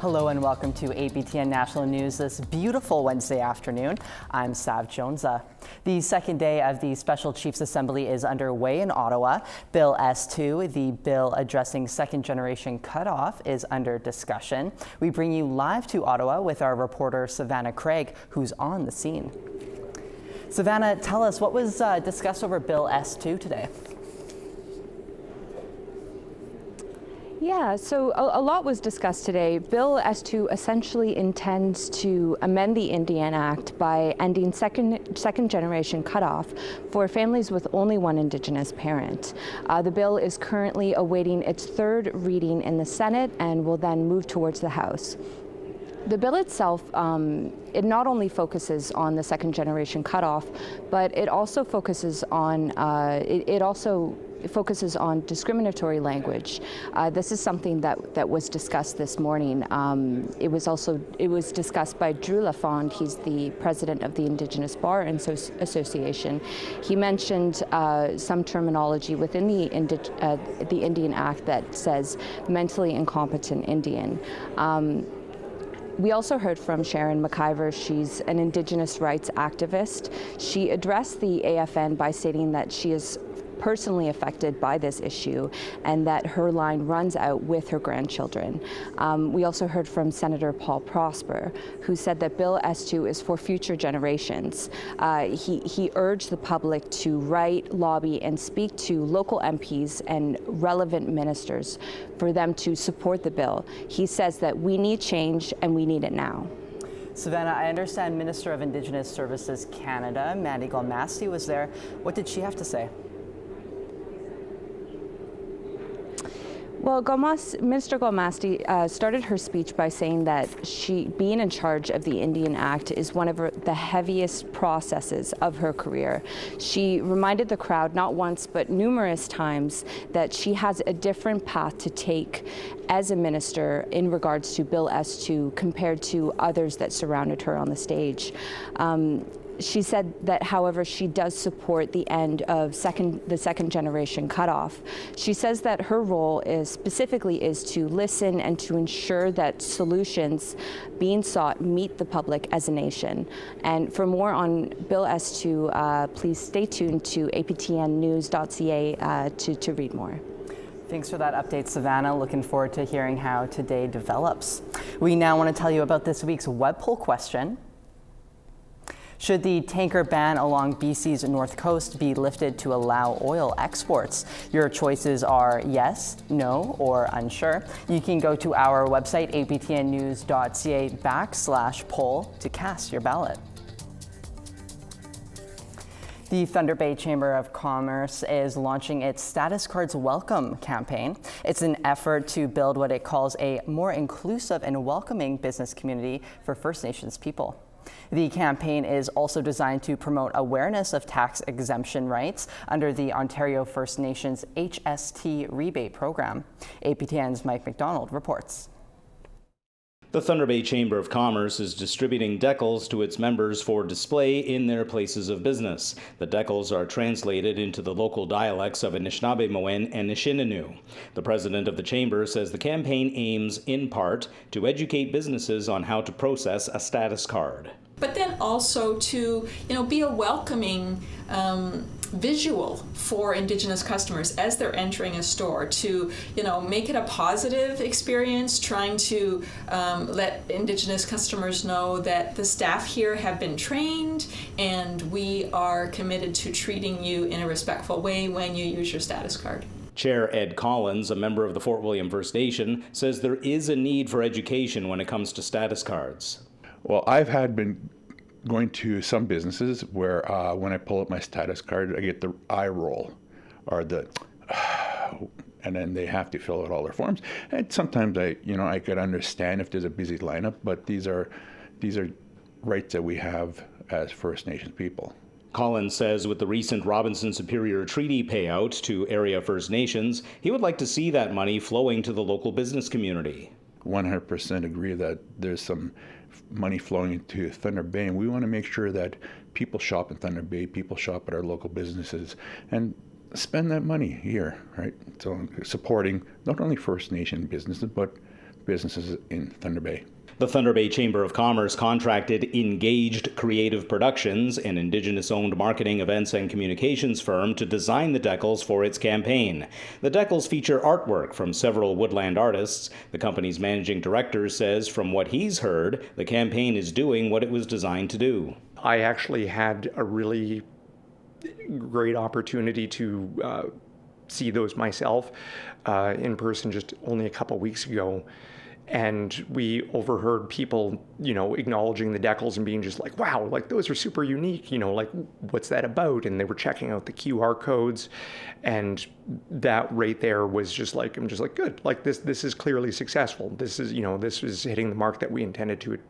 Hello and welcome to APTN National News this beautiful Wednesday afternoon. I'm Sav Jonesa. The second day of the Special Chiefs Assembly is underway in Ottawa. Bill S2, the bill addressing second-generation cutoff, is under discussion. We bring you live to Ottawa with our reporter Savannah Craig, who's on the scene. Savannah, tell us what was discussed over Bill S2 today. Yeah, so a lot was discussed today. Bill S2 essentially intends to amend the Indian Act by ending second generation cutoff for families with only one Indigenous parent. The bill is currently awaiting its third reading in the Senate and will then move towards the House. The bill itself, it not only focuses on the second generation cutoff, but it also focuses on focuses on discriminatory language. This is something that was discussed this morning. It was discussed by Drew Lafond. He's the president of the Indigenous Bar Association. He mentioned some terminology within the Indian Act that says mentally incompetent Indian. We also heard from Sharon McIver. She's an Indigenous rights activist. She addressed the AFN by stating that she is personally affected by this issue and that her line runs out with her grandchildren. We also heard from Senator Paul Prosper, who said that Bill S2 is for future generations. He urged the public to write, lobby, and speak to local MPs and relevant ministers for them to support the bill. He says that we need change and we need it now. Savannah, I understand Minister of Indigenous Services Canada, Mandy Golmasti, was there. What did she have to say? Well, Minister Golmasti started her speech by saying that being in charge of the Indian Act is one of the heaviest processes of her career. She reminded the crowd not once but numerous times that she has a different path to take as a minister in regards to Bill S2 compared to others that surrounded her on the stage. She said that, however, she does support the end of the second generation cutoff. She says that her role is to listen and to ensure that solutions being sought meet the public as a nation. And for more on Bill S2, please stay tuned to aptnnews.ca to read more. Thanks for that update, Savannah. Looking forward to hearing how today develops. We now want to tell you about this week's web poll question. Should the tanker ban along BC's north coast be lifted to allow oil exports? Your choices are yes, no, or unsure. You can go to our website, aptnnews.ca/poll to cast your ballot. The Thunder Bay Chamber of Commerce is launching its Status Cards Welcome campaign. It's an effort to build what it calls a more inclusive and welcoming business community for First Nations people. The campaign is also designed to promote awareness of tax exemption rights under the Ontario First Nations HST rebate program. APTN's Mike McDonald reports. The Thunder Bay Chamber of Commerce is distributing decals to its members for display in their places of business. The decals are translated into the local dialects of Anishinaabe-Moen and Nishinanu. The president of the chamber says the campaign aims, in part, to educate businesses on how to process a status card. But then also to, be a welcoming visual for Indigenous customers as they're entering a store, to, make it a positive experience, trying to let Indigenous customers know that the staff here have been trained and we are committed to treating you in a respectful way when you use your status card. Chair Ed Collins, a member of the Fort William First Nation, says there is a need for education when it comes to status cards. Well, I've been going to some businesses where when I pull up my status card, I get the eye roll or the, and then they have to fill out all their forms. And sometimes I could understand if there's a busy lineup, but these are rights that we have as First Nations people. Collins says with the recent Robinson Superior Treaty payout to area First Nations, he would like to see that money flowing to the local business community. 100% agree that there's some money flowing into Thunder Bay, and we want to make sure that people shop in Thunder Bay, people shop at our local businesses, and spend that money here, right? So supporting not only First Nation businesses, but businesses in Thunder Bay. The Thunder Bay Chamber of Commerce contracted Engaged Creative Productions, an Indigenous-owned marketing, events, and communications firm, to design the decals for its campaign. The decals feature artwork from several woodland artists. The company's managing director says from what he's heard, the campaign is doing what it was designed to do. I actually had a really great opportunity to see those myself in person just only a couple weeks ago. And we overheard people, acknowledging the decals and being just like, wow, like those are super unique, like what's that about? And they were checking out the QR codes. And that right there was just like, I'm just like, good, like this is clearly successful. This is hitting the mark that we intended to hit.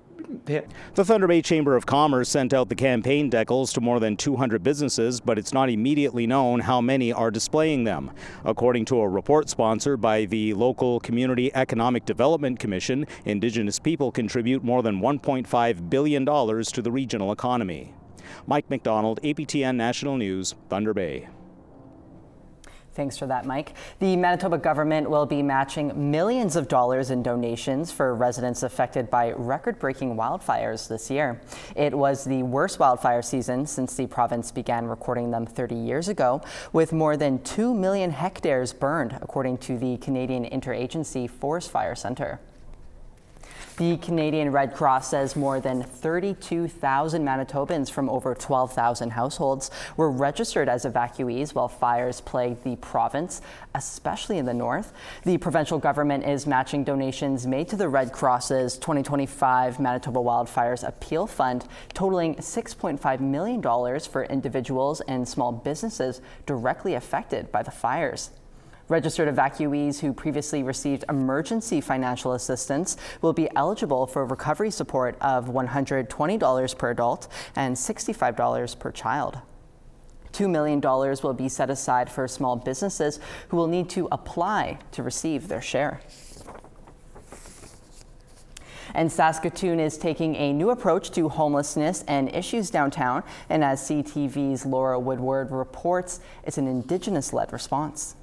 The Thunder Bay Chamber of Commerce sent out the campaign decals to more than 200 businesses, but it's not immediately known how many are displaying them. According to a report sponsored by the local Community Economic Development Commission, Indigenous people contribute more than $1.5 billion to the regional economy. Mike McDonald, APTN National News, Thunder Bay. Thanks for that, Mike. The Manitoba government will be matching millions of dollars in donations for residents affected by record-breaking wildfires this year. It was the worst wildfire season since the province began recording them 30 years ago, with more than 2 million hectares burned, according to the Canadian Interagency Forest Fire Centre. The Canadian Red Cross says more than 32,000 Manitobans from over 12,000 households were registered as evacuees while fires plagued the province, especially in the north. The provincial government is matching donations made to the Red Cross's 2025 Manitoba Wildfires Appeal Fund, totaling $6.5 million for individuals and small businesses directly affected by the fires. Registered evacuees who previously received emergency financial assistance will be eligible for recovery support of $120 per adult and $65 per child. $2 million will be set aside for small businesses who will need to apply to receive their share. And Saskatoon is taking a new approach to homelessness and issues downtown. And as CTV's Laura Woodward reports, it's an Indigenous-led response.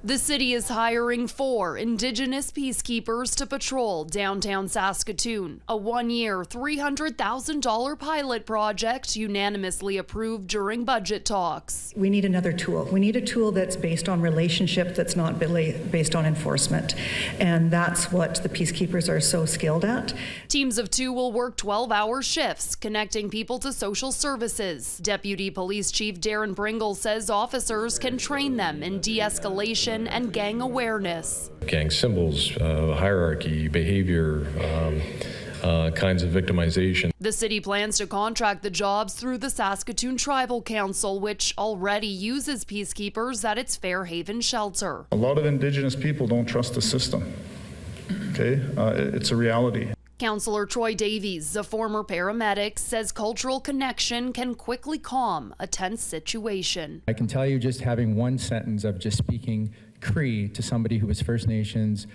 The city is hiring 4 Indigenous peacekeepers to patrol downtown Saskatoon, a 1-year, $300,000 pilot project unanimously approved during budget talks. We need another tool. We need a tool that's based on relationship, that's not based on enforcement. And that's what the peacekeepers are so skilled at. Teams of 2 will work 12-hour shifts, connecting people to social services. Deputy Police Chief Darren Pringle says officers can train them in de-escalation and gang awareness. Gang symbols, hierarchy, behavior, kinds of victimization. The city plans to contract the jobs through the Saskatoon Tribal Council, which already uses peacekeepers at its Fairhaven shelter. A lot of Indigenous people don't trust the system. Okay, it's a reality. Councillor Troy Davies, a former paramedic, says cultural connection can quickly calm a tense situation. I can tell you just having one sentence of just speaking Cree to somebody who was First Nations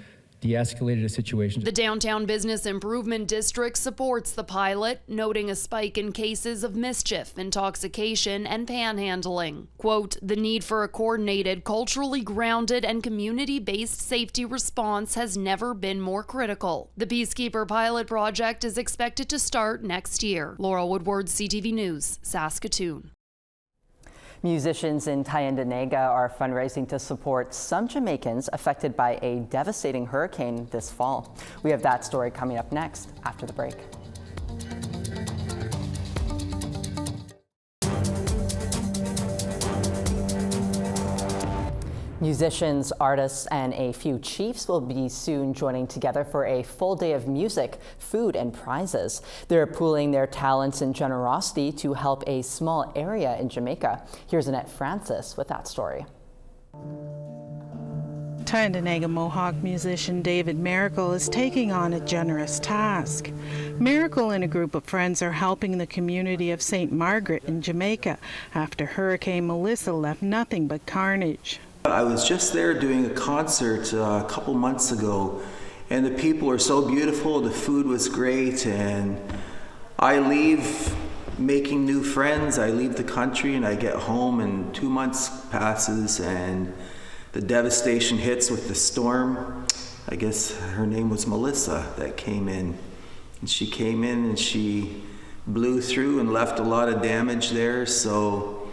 de-escalated a situation. The Downtown Business Improvement District supports the pilot, noting a spike in cases of mischief, intoxication, and panhandling. Quote, the need for a coordinated, culturally grounded, and community-based safety response has never been more critical. The Peacekeeper pilot project is expected to start next year. Laura Woodward, CTV News, Saskatoon. Musicians in Tyendinaga are fundraising to support some Jamaicans affected by a devastating hurricane this fall. We have that story coming up next after the break. Musicians, artists, and a few chiefs will be soon joining together for a full day of music, food, and prizes. They're pooling their talents and generosity to help a small area in Jamaica. Here's Annette Francis with that story. Tyendinaga Mohawk musician David Miracle is taking on a generous task. Miracle and a group of friends are helping the community of St. Margaret in Jamaica after Hurricane Melissa left nothing but carnage. I was just there doing a concert a couple months ago, and the people are so beautiful, the food was great, and I leave making new friends. I leave the country and I get home, and 2 months passes and the devastation hits with the storm, I guess her name was Melissa, that came in. And she came in and she blew through and left a lot of damage there, so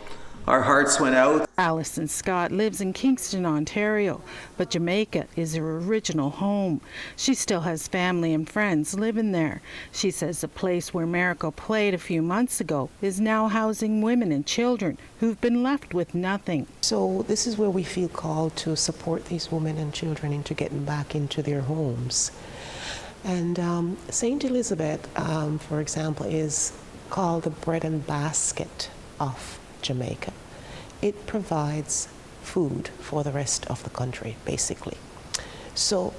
our hearts went out. Allison Scott lives in Kingston, Ontario, but Jamaica is her original home. She still has family and friends living there. She says the place where Miracle played a few months ago is now housing women and children who've been left with nothing. So this is where we feel called to support these women and children into getting back into their homes. And St. Elizabeth, for example, is called the bread and basket of Jamaica. It provides food for the rest of the country, basically. So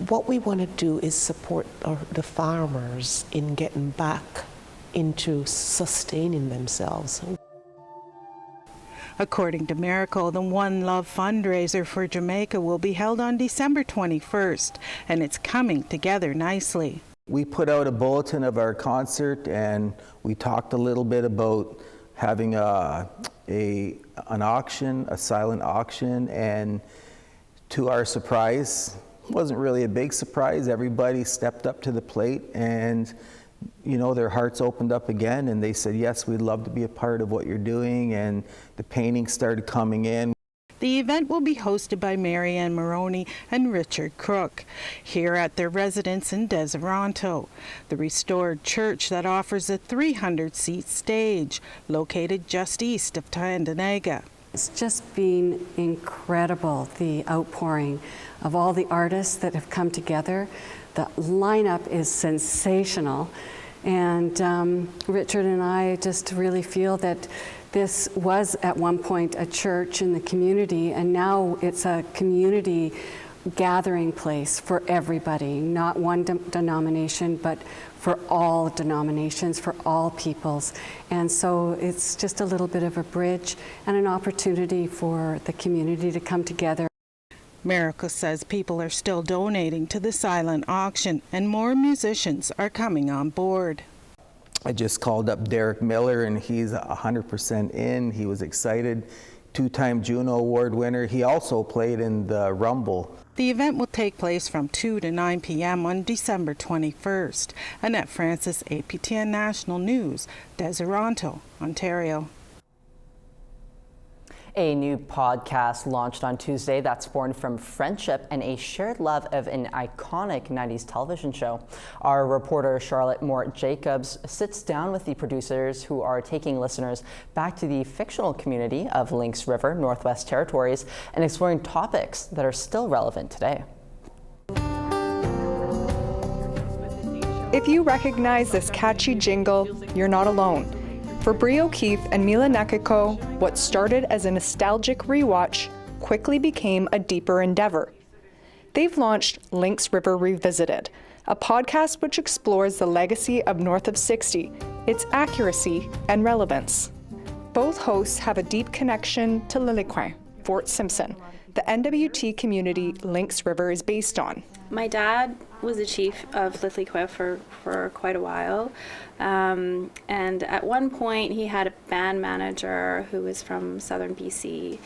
what we want to do is support the farmers in getting back into sustaining themselves. According to Miracle, the One Love fundraiser for Jamaica will be held on December 21st, and it's coming together nicely. We put out a bulletin of our concert, and we talked a little bit about having an auction, a silent auction, and to our surprise, it wasn't really a big surprise. Everybody stepped up to the plate, and you know, their hearts opened up again, and they said, yes, we'd love to be a part of what you're doing, and the paintings started coming in. The event will be hosted by Marianne Maroney and Richard Crook here at their residence in Deseronto, the restored church that offers a 300-seat stage located just east of Tyendinaga. It's just been incredible, the outpouring of all the artists that have come together. The lineup is sensational, and Richard and I just really feel that this was at one point a church in the community, and now it's a community gathering place for everybody, not one denomination, but for all denominations, for all peoples. And so it's just a little bit of a bridge and an opportunity for the community to come together. Miracle says people are still donating to the silent auction, and more musicians are coming on board. I just called up Derek Miller, and he's 100% in. He was excited. Two-time Juno Award winner. He also played in the Rumble. The event will take place from 2 to 9 p.m. on December 21st. Annette Francis, APTN National News, Deseronto, Ontario. A new podcast launched on Tuesday that's born from friendship and a shared love of an iconic 90s television show. Our reporter Charlotte Mort-Jacobs sits down with the producers who are taking listeners back to the fictional community of Lynx River, Northwest Territories, and exploring topics that are still relevant today. If you recognize this catchy jingle, you're not alone. For Brie O'Keefe and Mila Nekiko, what started as a nostalgic rewatch quickly became a deeper endeavor. They've launched Lynx River Revisited, a podcast which explores the legacy of North of 60, its accuracy and relevance. Both hosts have a deep connection to Lillekwan, Fort Simpson, the NWT community Lynx River is based on. My dad was the chief of Lillekwan for quite a while. And at one point he had a band manager who was from southern BC.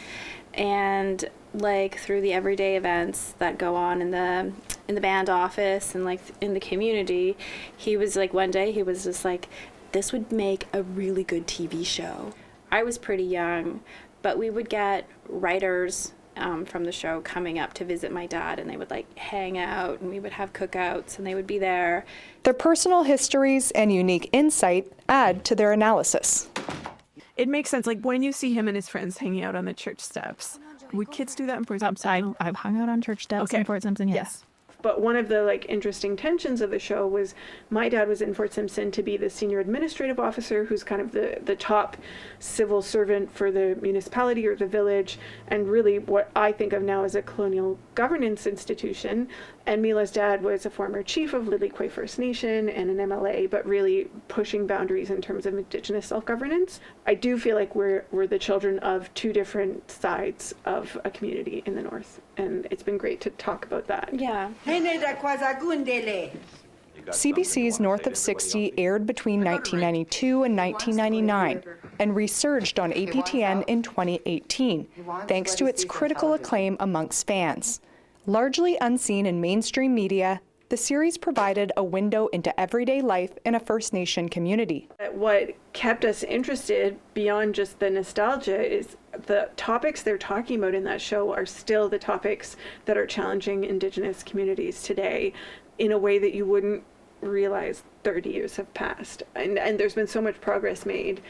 And like through the everyday events that go on in the band office and like in the community, he was like, one day he was just like, this would make a really good TV show. I was pretty young, but we would get writers from the show coming up to visit my dad, and they would like hang out, and we would have cookouts, and they would be there. Their personal histories and unique insight add to their analysis. It makes sense, like when you see him and his friends hanging out on the church steps. Would kids do that in Fort Simpson? I've hung out on church steps in Fort Simpson, yes. But one of the like interesting tensions of the show was my dad was in Fort Simpson to be the senior administrative officer, who's kind of the top civil servant for the municipality or the village, and really what I think of now as a colonial governance institution. And Mila's dad was a former chief of Lillekwan First Nation and an MLA, but really pushing boundaries in terms of Indigenous self-governance. I do feel like we're the children of two different sides of a community in the north, and it's been great to talk about that. Yeah. CBC's North of 60 aired between 1992 and 1999 and resurged on APTN in 2018, thanks to its critical acclaim amongst fans. Largely unseen in mainstream media, the series provided a window into everyday life in a First Nation community. What kept us interested beyond just the nostalgia is the topics they're talking about in that show are still the topics that are challenging Indigenous communities today in a way that you wouldn't realize 30 years have passed. And there's been so much progress made,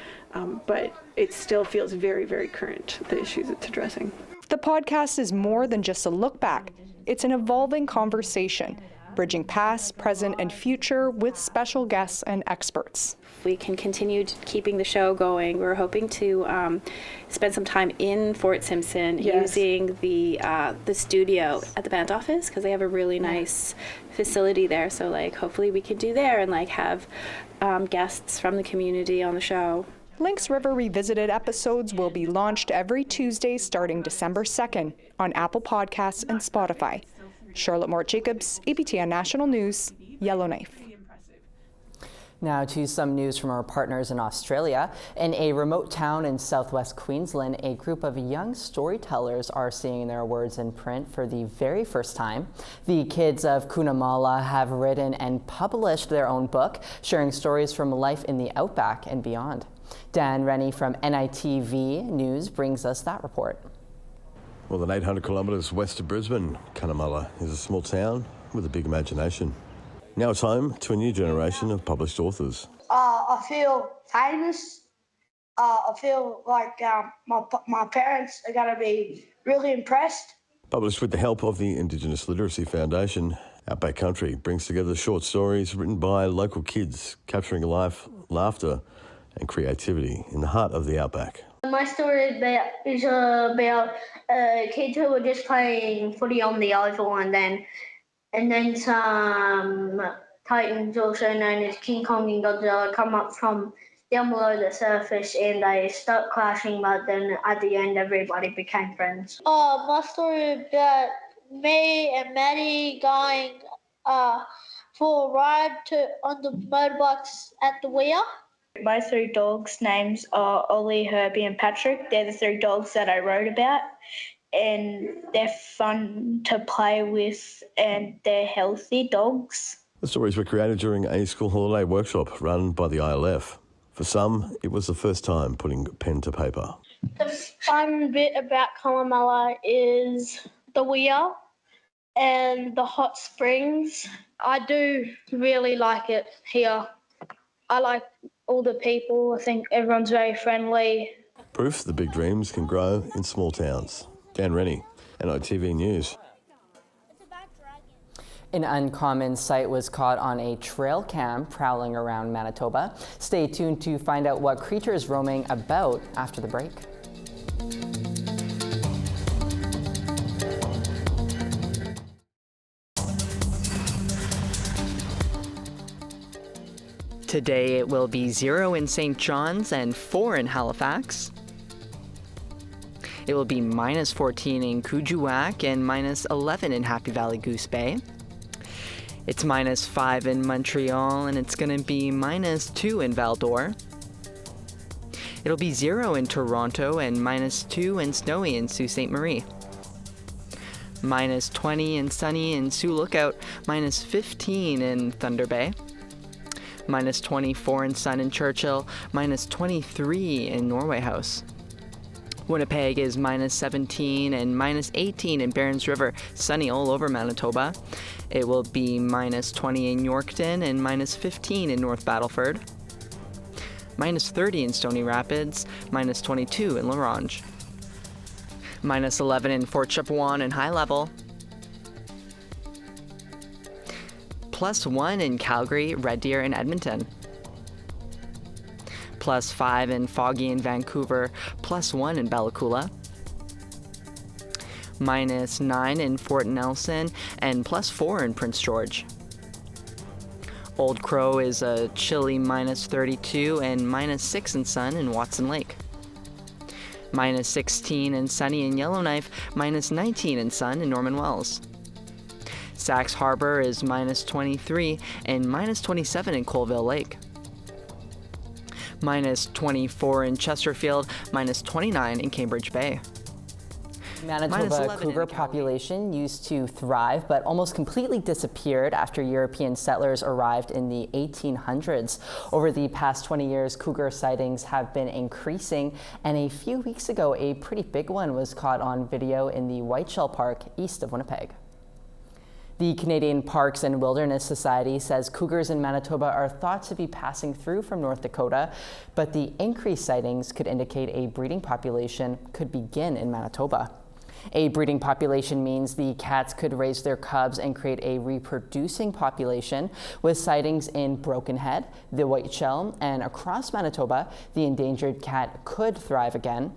but it still feels very, very current, the issues it's addressing. The podcast is more than just a look back. It's an evolving conversation, bridging past, present, and future with special guests and experts. We can continue keeping the show going. We're hoping to spend some time in Fort Simpson using the studio at the band office because they have a really nice facility there. So hopefully we could do there and have guests from the community on the show. Lynx River Revisited episodes will be launched every Tuesday starting December 2nd on Apple Podcasts and Spotify. Charlotte Mort-Jacobs, APTN National News, Yellowknife. Now to some news from our partners in Australia. In a remote town in southwest Queensland, a group of young storytellers are seeing their words in print for the very first time. The kids of Cunnamulla have written and published their own book, sharing stories from life in the outback and beyond. Dan Rennie from NITV News brings us that report. More than 800 kilometres west of Brisbane, Cunnamulla is a small town with a big imagination. Now it's home to a new generation of published authors. I feel famous. I feel like my parents are going to be really impressed. Published with the help of the Indigenous Literacy Foundation, Outback Country brings together short stories written by local kids, capturing life, laughter and creativity in the heart of the outback. My story is about kids who were just playing footy on the oval, and then some titans, also known as King Kong and Godzilla, come up from down below the surface and they start clashing, but then at the end everybody became friends. My story about me and Maddie going for a ride on the motorbikes at the Weir. My three dogs' names are Ollie, Herbie and Patrick. They're the three dogs that I wrote about, and they're fun to play with and they're healthy dogs. The stories were created during a school holiday workshop run by the ILF. For some, it was the first time putting pen to paper. The fun bit about Cunnamulla is the Weir and the hot springs. I do really like it here. I like all the people. I think everyone's very friendly. Proof that big dreams can grow in small towns. Dan Rennie, NITV News. An uncommon sight was caught on a trail cam prowling around Manitoba. Stay tuned to find out what creature is roaming about after the break. Today it will be 0 in St. John's and 4 in Halifax. It will be minus 14 in Kuujjuaq and minus 11 in Happy Valley Goose Bay. It's minus 5 in Montreal and it's going to be minus 2 in Val-d'Or. It'll be 0 in Toronto and minus 2 and snowy in Sault Ste. Marie. Minus 20 and sunny in Sioux Lookout, minus 15 in Thunder Bay. Minus 24 in sun in Churchill, minus 23 in Norway House. Winnipeg is minus 17 and minus 18 in Barons River, sunny all over Manitoba. It will be minus 20 in Yorkton and minus 15 in North Battleford. Minus 30 in Stony Rapids, minus 22 in La Ronge. Minus 11 in Fort Chipewyan and High Level. Plus 1 in Calgary, Red Deer, and Edmonton. Plus 5 in Foggy and Vancouver, plus 1 in Bella Coola. Minus 9 in Fort Nelson, and plus 4 in Prince George. Old Crow is a chilly minus 32 and minus 6 in sun in Watson Lake. Minus 16 and sunny in Yellowknife, minus 19 in sun in Norman Wells. Sax Harbor is minus 23 and minus 27 in Colville Lake. Minus 24 in Chesterfield, minus 29 in Cambridge Bay. Manitoba cougar population used to thrive, but almost completely disappeared after European settlers arrived in the 1800s. Over the past 20 years, cougar sightings have been increasing, and a few weeks ago, a pretty big one was caught on video in the Whiteshell Park east of Winnipeg. The Canadian Parks and Wilderness Society says cougars in Manitoba are thought to be passing through from North Dakota, but the increased sightings could indicate a breeding population could begin in Manitoba. A breeding population means the cats could raise their cubs and create a reproducing population, with sightings in Broken Head, the Whiteshell, and across Manitoba, the endangered cat could thrive again.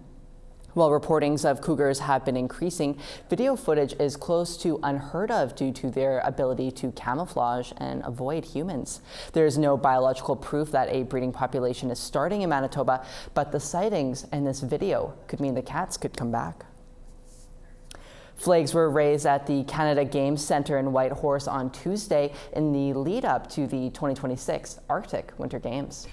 While reportings of cougars have been increasing, video footage is close to unheard of due to their ability to camouflage and avoid humans. There is no biological proof that a breeding population is starting in Manitoba, but the sightings in this video could mean the cats could come back. Flags were raised at the Canada Games Centre in Whitehorse on Tuesday in the lead up to the 2026 Arctic Winter Games.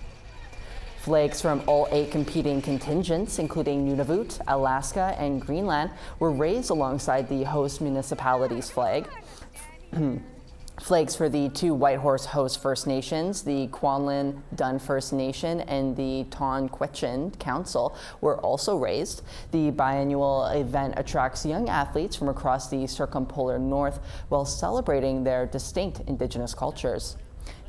Flags from all 8 competing contingents, including Nunavut, Alaska, and Greenland, were raised alongside the host municipality's flag. Flags for the 2 Whitehorse host First Nations, the Kwanlin Dun First Nation and the Tonquetchin Council, were also raised. The biannual event attracts young athletes from across the circumpolar north while celebrating their distinct Indigenous cultures.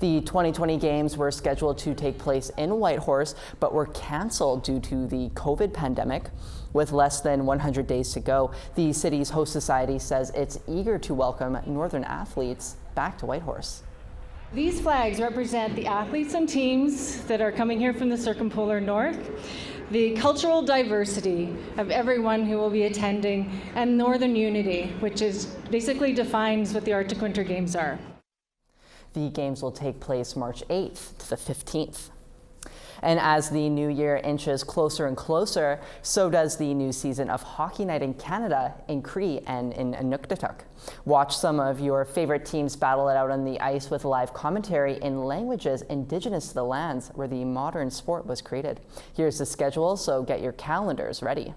The 2020 games were scheduled to take place in Whitehorse, but were canceled due to the COVID pandemic. With less than 100 days to go, the city's host society says it's eager to welcome northern athletes back to Whitehorse. These flags represent the athletes and teams that are coming here from the circumpolar north, the cultural diversity of everyone who will be attending, and northern unity, which is basically defines what the Arctic Winter Games are. The games will take place March 8th to the 15th. And as the new year inches closer and closer, so does the new season of Hockey Night in Canada in Cree and in Inuktitut. Watch some of your favorite teams battle it out on the ice with live commentary in languages indigenous to the lands where the modern sport was created. Here's the schedule, so get your calendars ready.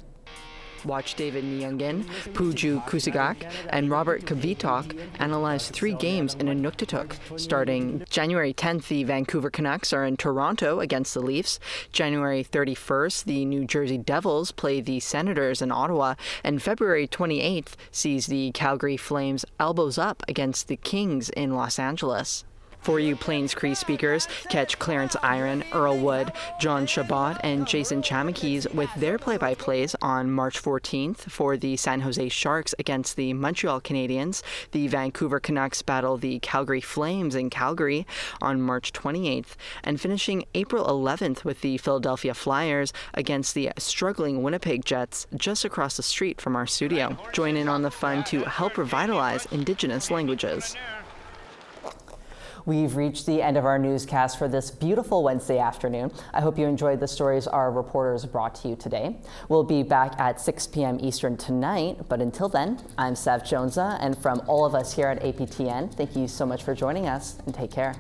Watch David Nyungen, Puju Kusigak, and Robert Kvitok analyze 3 games in Inuktitut. Starting January 10th, the Vancouver Canucks are in Toronto against the Leafs. January 31st, the New Jersey Devils play the Senators in Ottawa. And February 28th sees the Calgary Flames elbows up against the Kings in Los Angeles. For you Plains Cree speakers, catch Clarence Iron, Earl Wood, John Chabot, and Jason Chamakis with their play-by-plays on March 14th for the San Jose Sharks against the Montreal Canadiens. The Vancouver Canucks battle the Calgary Flames in Calgary on March 28th, and finishing April 11th with the Philadelphia Flyers against the struggling Winnipeg Jets just across the street from our studio. Join in on the fun to help revitalize Indigenous languages. We've reached the end of our newscast for this beautiful Wednesday afternoon. I hope you enjoyed the stories our reporters brought to you today. We'll be back at 6 p.m. Eastern tonight, but until then, I'm Sav Jonza, and from all of us here at APTN, thank you so much for joining us, and take care.